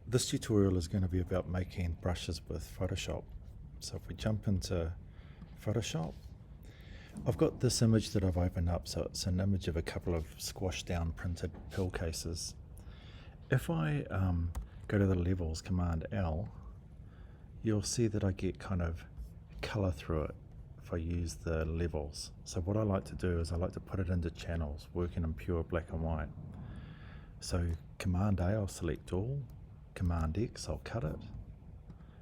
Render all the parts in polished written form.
This tutorial is going to be about making brushes with Photoshop. So if we jump into Photoshop, I've got this image that I've opened up. So it's an image of a couple of squashed down printed pill cases. If I go to the levels, Command L, you'll see that I get kind of color through it if I use the levels. So what I like to do is I like to put it into channels, working in pure black and white. So Command A, I'll select all. Command X, I'll cut it,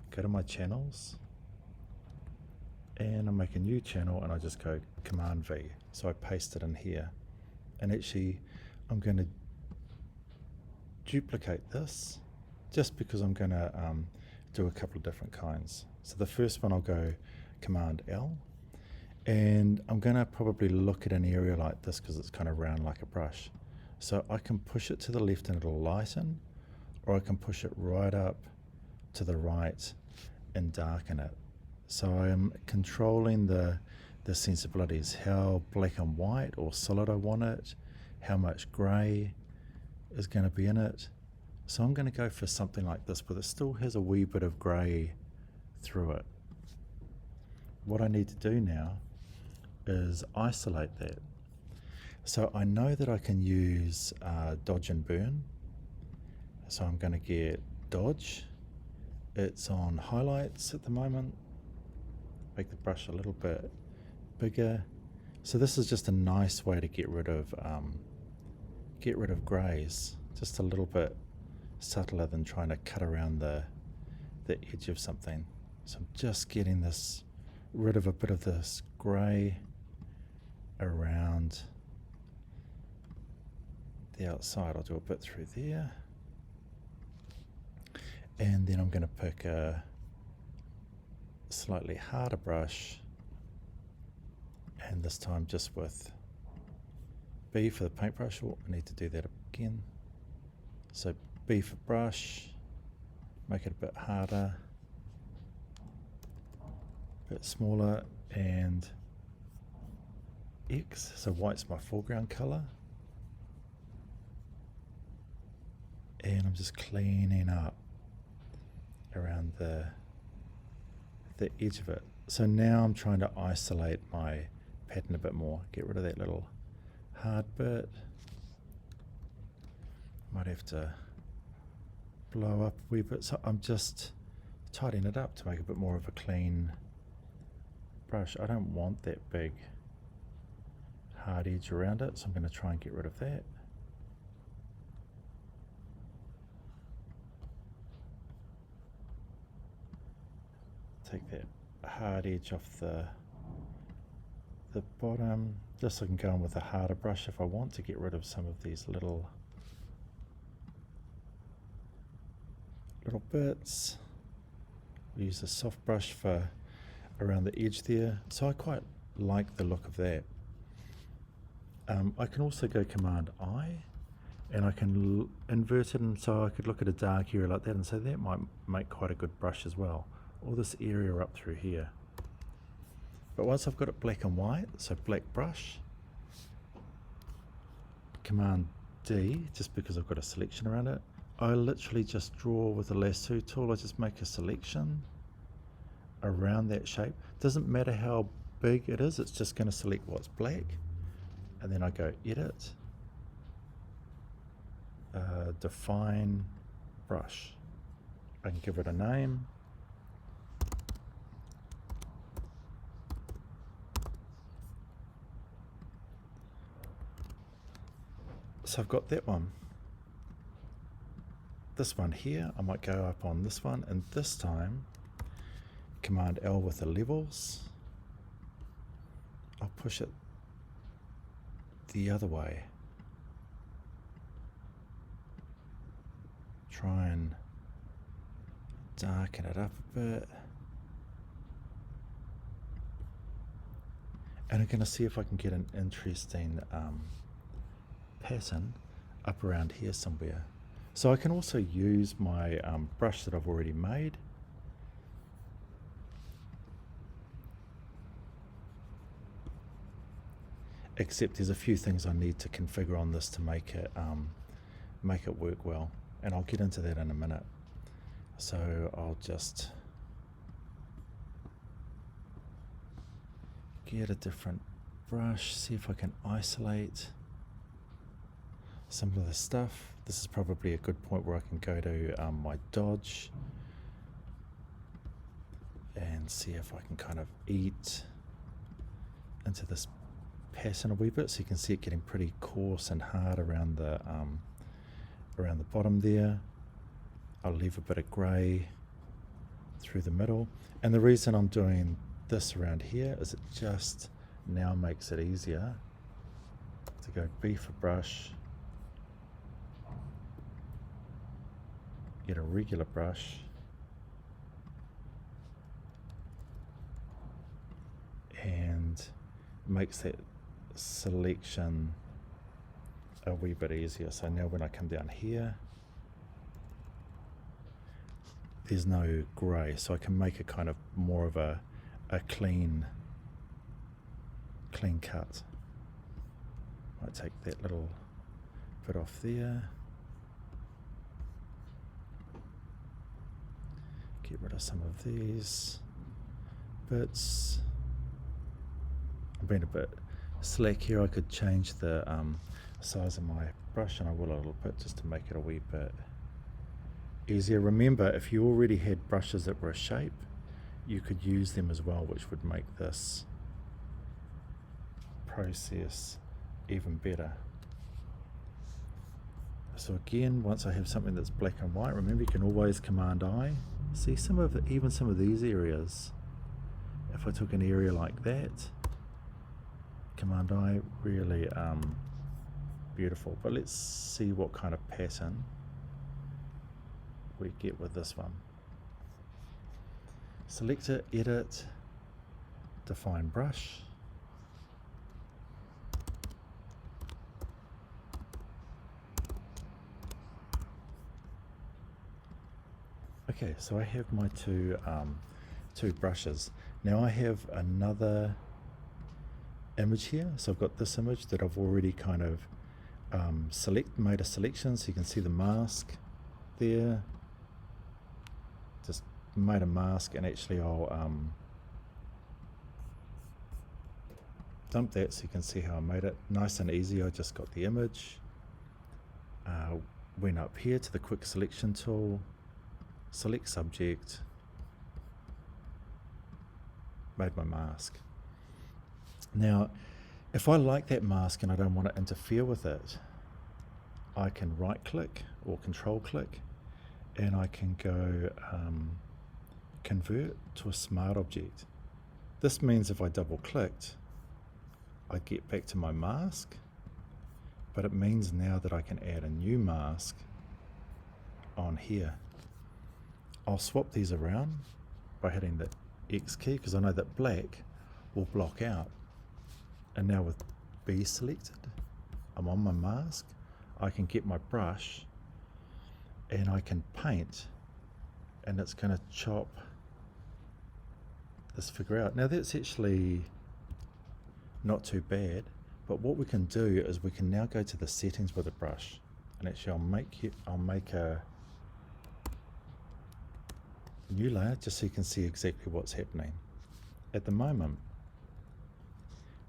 go to my channels, and I make a new channel and I just go Command V. So I paste it in here. And actually, I'm going to duplicate this just because I'm going to do a couple of different kinds. So the first one I'll go Command L, and I'm going to probably look at an area like this because it's kind of round like a brush. So I can push it to the left and it'll lighten, or I can push it right up to the right and darken it. So I am controlling the sensibilities, how black and white or solid I want it, how much grey is going to be in it. So I'm going to go for something like this, but it still has a wee bit of grey through it. What I need to do now is isolate that. So I know that I can use dodge and burn. So I'm going to get dodge. It's on highlights at the moment. Make the brush a little bit bigger. So this is just a nice way to get rid of greys. Just a little bit subtler than trying to cut around the edge of something. So I'm just getting rid of a bit of this grey around the outside. I'll do a bit through there. And then I'm going to pick a slightly harder brush, and this time just with B for the paintbrush. Oh, I need to do that again. So B for brush, make it a bit harder, a bit smaller, and X, so white's my foreground color. And I'm just cleaning up around the edge of it. So now I'm trying to isolate my pattern a bit more, get rid of that little hard bit. Might have to blow up a wee bit. So I'm just tidying it up to make a bit more of a clean brush. I don't want that big hard edge around it, so I'm going to try and get rid of that. Take that hard edge off the bottom, just so I can go in with a harder brush if I want to get rid of some of these little bits. Use a soft brush for around the edge there. So I quite like the look of that. I can also go Command I, and I can invert it, and so I could look at a dark area like that and say that might make quite a good brush as well. All this area up through here. But once I've got it black and white, so black brush, Command D, just because I've got a selection around it, I literally just draw with the lasso tool. I just make a selection around that shape. Doesn't matter how big it is, it's just going to select what's black. And then I go Edit, Define Brush. I can give it a name. So I've got that one. This one here, I might go up on this one, and this time, Command L with the levels. I'll push it the other way. Try and darken it up a bit. And I'm going to see if I can get an interesting pattern up around here somewhere. So I can also use my brush that I've already made. Except there's a few things I need to configure on this to make it work well, and I'll get into that in a minute. So I'll just get a different brush, see if I can isolate some of the stuff. This is probably a good point where I can go to my dodge and see if I can kind of eat into this pattern a wee bit, so you can see it getting pretty coarse and hard around the bottom there. I'll leave a bit of grey through the middle, and the reason I'm doing this around here is it just now makes it easier to go B for brush, get a regular brush, and makes that selection a wee bit easier. So now when I come down here, there's no grey, so I can make a kind of more of a clean cut. Might take that little bit off there, get rid of some of these bits. I'm being a bit slack here. I could change the size of my brush, and I will a little bit just to make it a wee bit easier. Remember, if you already had brushes that were a shape, you could use them as well, which would make this process even better. So again, once I have something that's black and white, remember you can always Command I. See even some of these areas. If I took an area like that, Command I, really beautiful. But let's see what kind of pattern we get with this one. Select it, edit, define brush. Okay, so I have my two brushes. Now I have another image here. So I've got this image that I've already kind of made a selection, so you can see the mask there. Just made a mask, and actually I'll dump that so you can see how I made it. Nice and easy. I just got the image, went up here to the quick selection tool, select subject, made my mask. Now if I like that mask and I don't want to interfere with it, I can right click or control click, and I can go convert to a smart object. This means if I double clicked, I get back to my mask, but it means now that I can add a new mask on here. I'll swap these around by hitting the X key, because I know that black will block out. And now with B selected, I'm on my mask, I can get my brush and I can paint, and it's going to chop this figure out. Now that's actually not too bad, but what we can do is we can now go to the settings with the brush, and actually I'll make a new layer just so you can see exactly what's happening. At the moment,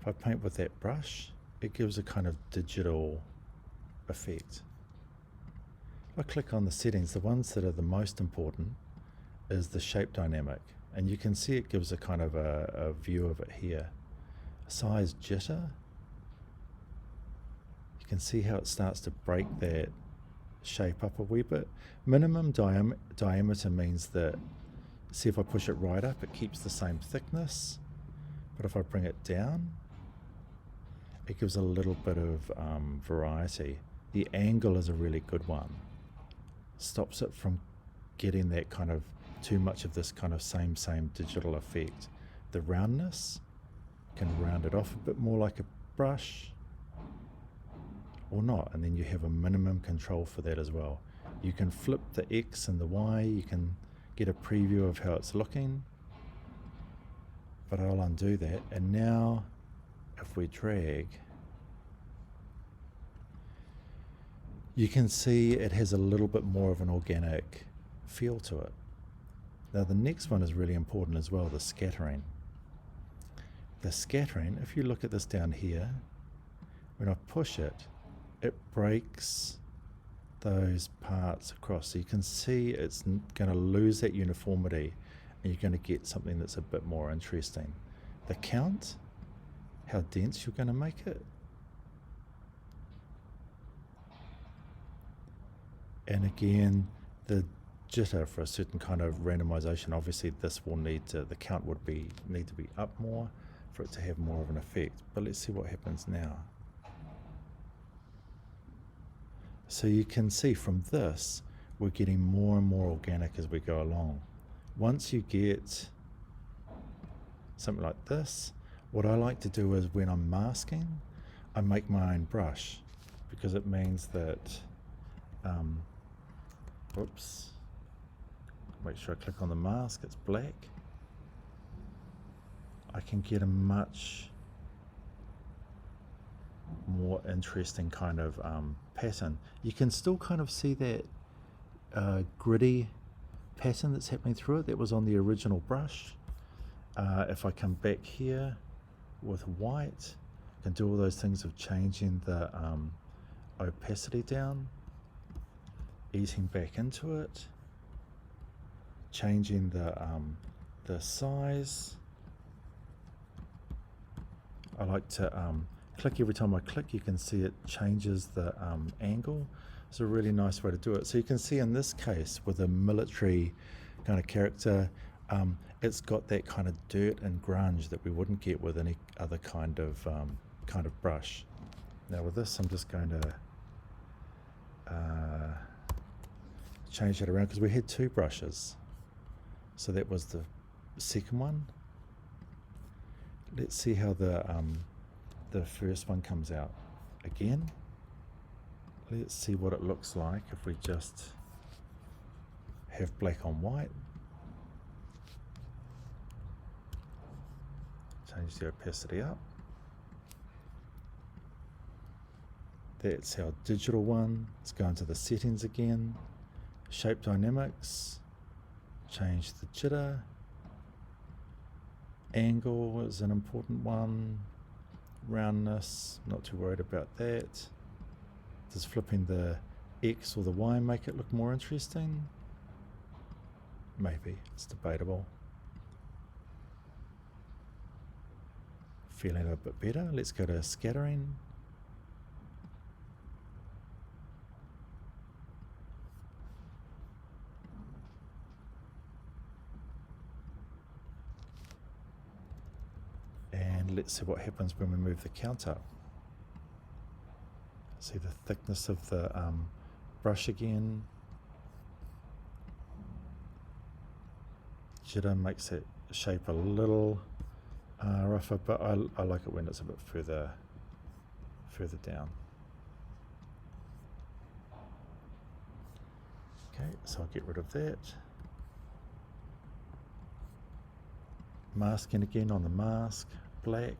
if I paint with that brush, it gives a kind of digital effect. If I click on the settings, the ones that are the most important is the shape dynamic, and you can see it gives a kind of a view of it here. Size jitter, you can see how it starts to break that shape up a wee bit. Minimum diameter means that, see if I push it right up, it keeps the same thickness, but if I bring it down, it gives a little bit of variety. The angle is a really good one. Stops it from getting that kind of too much of this kind of same digital effect. The roundness can round it off a bit more like a brush, or not, and then you have a minimum control for that as well. You can flip the X and the Y, you can get a preview of how it's looking, but I'll undo that. And now if we drag, you can see it has a little bit more of an organic feel to it. Now the next one is really important as well, the scattering. The scattering, if you look at this down here, when I push it, it breaks those parts across. So you can see it's going to lose that uniformity and you're going to get something that's a bit more interesting. The count, how dense you're going to make it. And again, the jitter for a certain kind of randomization, obviously this will need to, the count would need to be up more for it to have more of an effect. But let's see what happens now. So you can see from this, we're getting more and more organic as we go along. Once you get something like this, what I like to do is when I'm masking, I make my own brush, because it means that, whoops, make sure I click on the mask, it's black. I can get a much more interesting kind of pattern. You can still kind of see that gritty pattern that's happening through it that was on the original brush. If I come back here with white, I can do all those things of changing the opacity down, easing back into it, changing the size. I like to click every time I click. You can see it changes the angle. It's a really nice way to do it. So you can see in this case with a military kind of character, it's got that kind of dirt and grunge that we wouldn't get with any other kind of brush. Now with this, I'm just going to change that around because we had two brushes. So that was the second one. Let's see how the first one comes out. Again, let's see what it looks like if we just have black on white. Change the opacity up. That's our digital one. Let's go into the settings again. Shape dynamics. Change the jitter. Angle is an important one. Roundness, not too worried about that. Does flipping the X or the Y make it look more interesting? Maybe, it's debatable. Feeling a bit better. Let's go to scattering. And let's see what happens when we move the count up. See the thickness of the brush again. Jitter makes that shape a little rougher, but I like it when it's a bit further down. Okay, so I'll get rid of that. Masking again on the mask, black.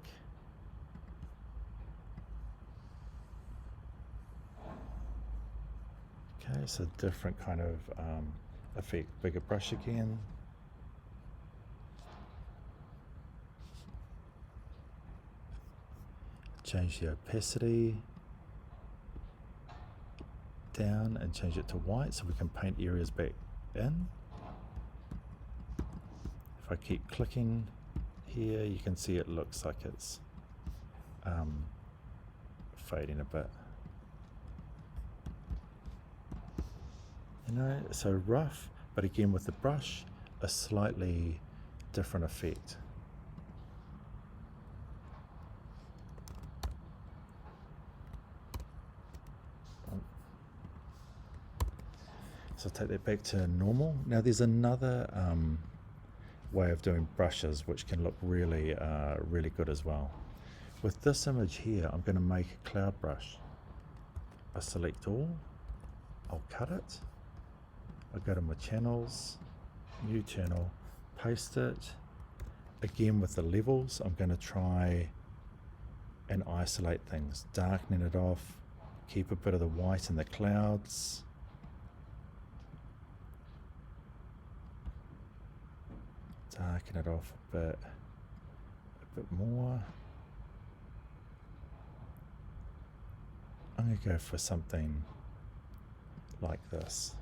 Okay, so different kind of effect. Bigger brush again. Change the opacity down and change it to white so we can paint areas back in. If I keep clicking here, you can see it looks like it's fading a bit. You know, so rough, but again with the brush, a slightly different effect. So take that back to normal. Now there's another way of doing brushes which can look really, really good as well. With this image here, I'm going to make a cloud brush. I select all, I'll cut it, I go to my channels, new channel, paste it. Again with the levels, I'm going to try and isolate things, darkening it off, keep a bit of the white in the clouds. darken it off a bit more. I'm going to go for something like this.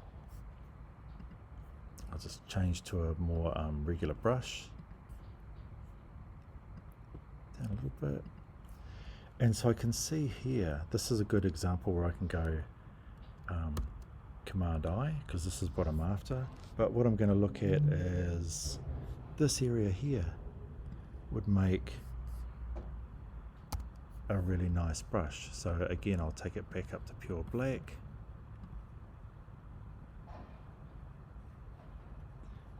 I'll just change to a more regular brush. Down a little bit. And so I can see here, this is a good example where I can go Command I, because this is what I'm after. But what I'm going to look at is this area here would make a really nice brush. So again, I'll take it back up to pure black.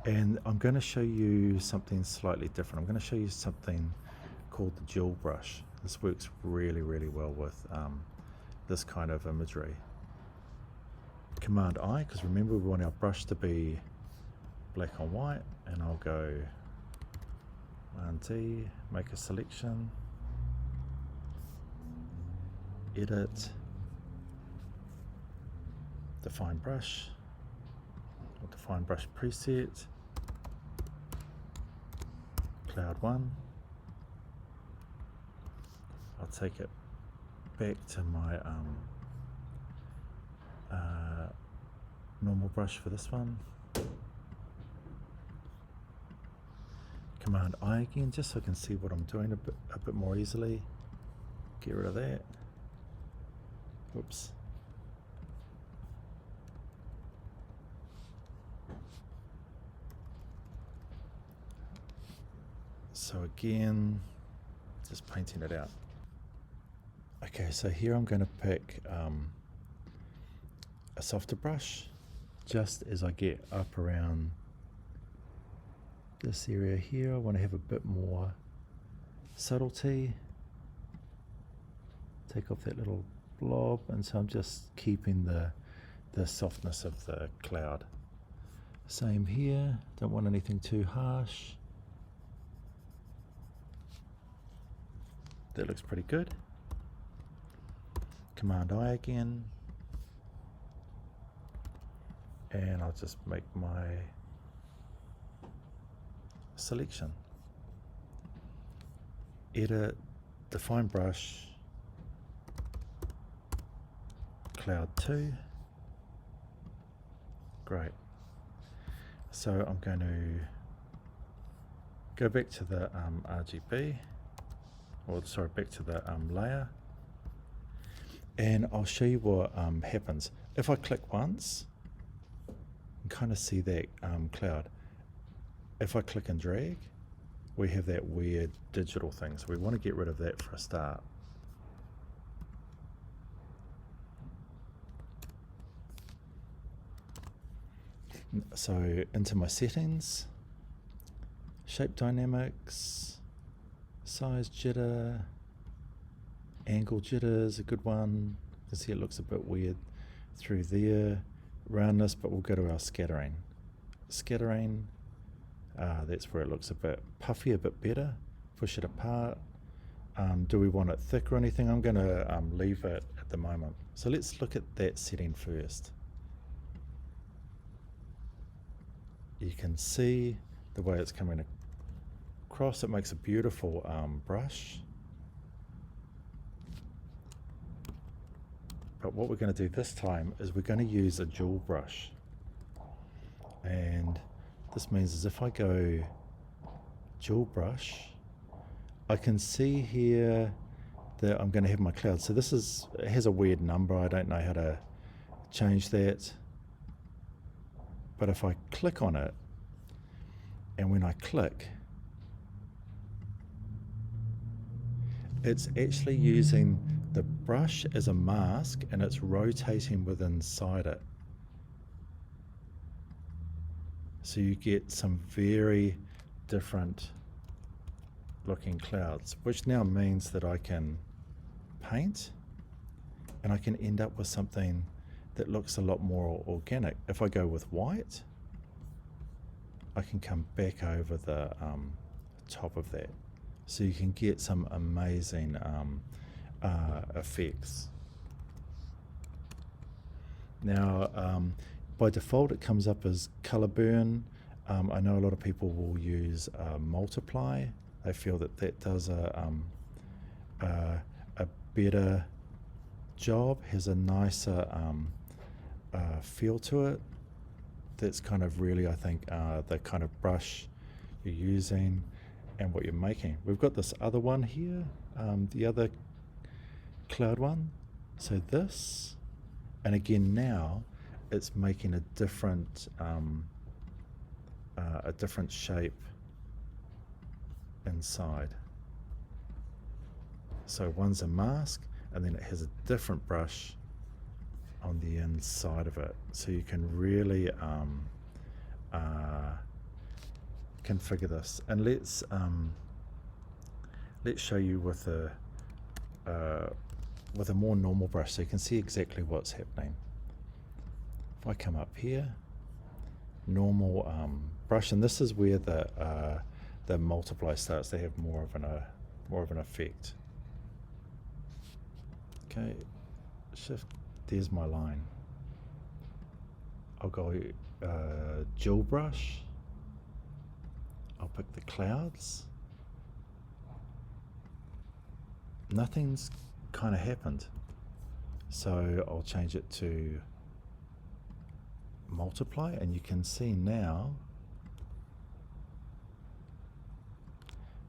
And I'm going to show you something slightly different. I'm going to show you something called the dual brush. This works really, really well with this kind of imagery. Command I, because remember we want our brush to be black on white, and I'll go Command T, make a selection, edit, define brush, or define brush preset, cloud 1. I'll take it back to my normal brush for this one. Command I again, just so I can see what I'm doing a bit more easily. Get rid of that. Whoops. So again, just painting it out. Okay, so here I'm going to pick a softer brush just as I get up around this area here. I want to have a bit more subtlety. Take off that little blob, and so I'm just keeping the softness of the cloud. Same here, don't want anything too harsh. That looks pretty good. Command I again, and I'll just make my selection. Edit, define brush, cloud 2. Great. So I'm going to go back to the RGB, or sorry, back to the layer, and I'll show you what happens. If I click once, you can kind of see that cloud. If I click and drag, we have that weird digital thing, so we want to get rid of that for a start. So into my settings, shape dynamics, size jitter, angle jitter is a good one. You can see it looks a bit weird through there. Roundness, but we'll go to our scattering. Scattering, that's where it looks a bit puffy, a bit better. Push it apart. Do we want it thick or anything? I'm going to leave it at the moment. So let's look at that setting first. You can see the way it's coming across. It makes a beautiful brush. But what we're going to do this time is we're going to use a dual brush. And this means is if I go dual brush, I can see here that I'm going to have my cloud. So this is, it has a weird number. I don't know how to change that. But if I click on it, and when I click, it's actually using the brush as a mask, and it's rotating within inside it. So you get some very different looking clouds, which now means that I can paint and I can end up with something that looks a lot more organic. If I go with white, I can come back over the top of that. So you can get some amazing effects. Now, by default, it comes up as color burn. I know a lot of people will use multiply. They feel that that does a better job, has a nicer feel to it. That's kind of really, I think, the kind of brush you're using and what you're making. We've got this other one here, the other cloud one. So this, and again now, it's making a different shape inside. So one's a mask, and then it has a different brush on the inside of it. So you can really configure this. And let's show you with a more normal brush, so you can see exactly what's happening. If I come up here, normal brush, and this is where the multiply starts to have more of an effect. Okay, shift. There's my line. I'll go dual brush. I'll pick the clouds. Nothing's kind of happened, so I'll change it to multiply, and you can see now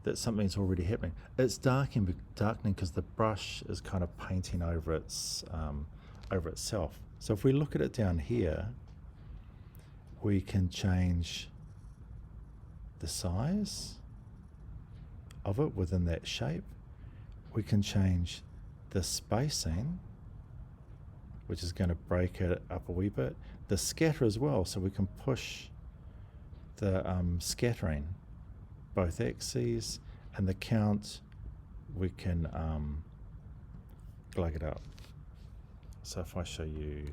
that something's already happening. It's darkening because the brush is kind of painting over itself. So if we look at it down here, we can change the size of it within that shape. We can change the spacing, which is going to break it up a wee bit. The scatter as well, so we can push the scattering, both axes, and the count, we can glug it up. So if I show you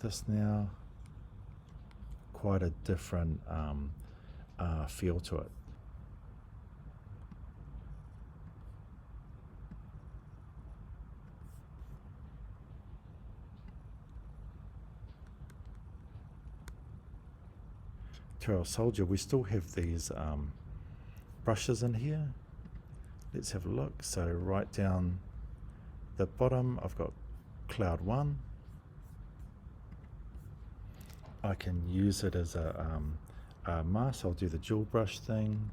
this now, quite a different feel to it. Terrell Soldier, we still have these brushes in here. Let's have a look. So right down the bottom, I've got Cloud 1. I can use it as a mask. I'll do the dual brush thing.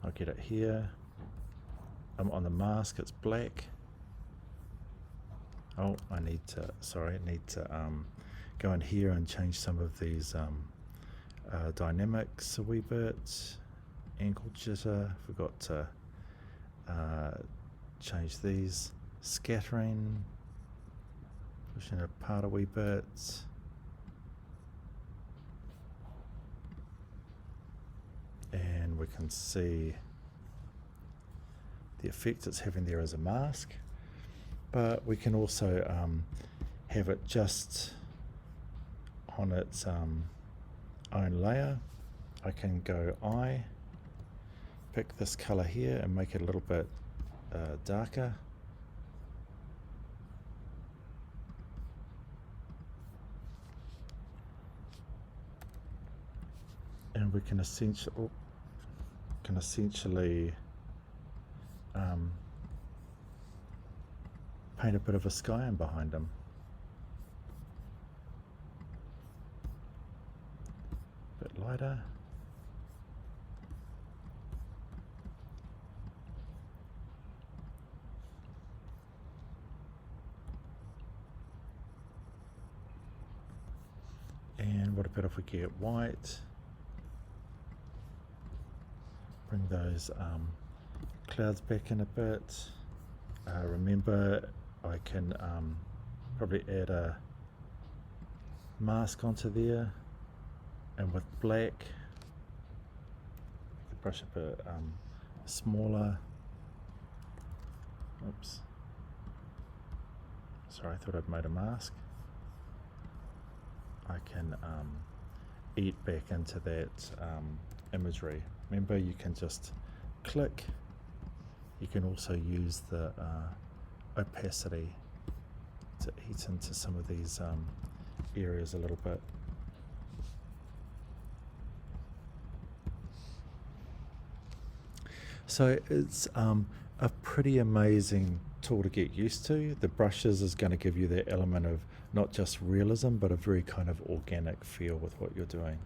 I'll get it here. On the mask, it's black. Oh, I need to go in here and change some of these dynamics a wee bit. Angle jitter, forgot to change these. Scattering, pushing it apart a wee bit. And we can see the effect it's having there as a mask. But we can also have it just on its own layer. I can go pick this color here and make it a little bit darker. And we can essentially paint a bit of a sky in behind them. A bit lighter. And what about if we get white? Bring those clouds back in a bit. Remember, I can probably add a mask onto there, and with black, the brush a bit smaller. Oops. Sorry, I thought I'd made a mask. I can eat back into that imagery. Remember, you can just click. You can also use the opacity to eat into some of these areas a little bit. So it's a pretty amazing tool to get used to. The brushes is going to give you that element of not just realism, but a very kind of organic feel with what you're doing.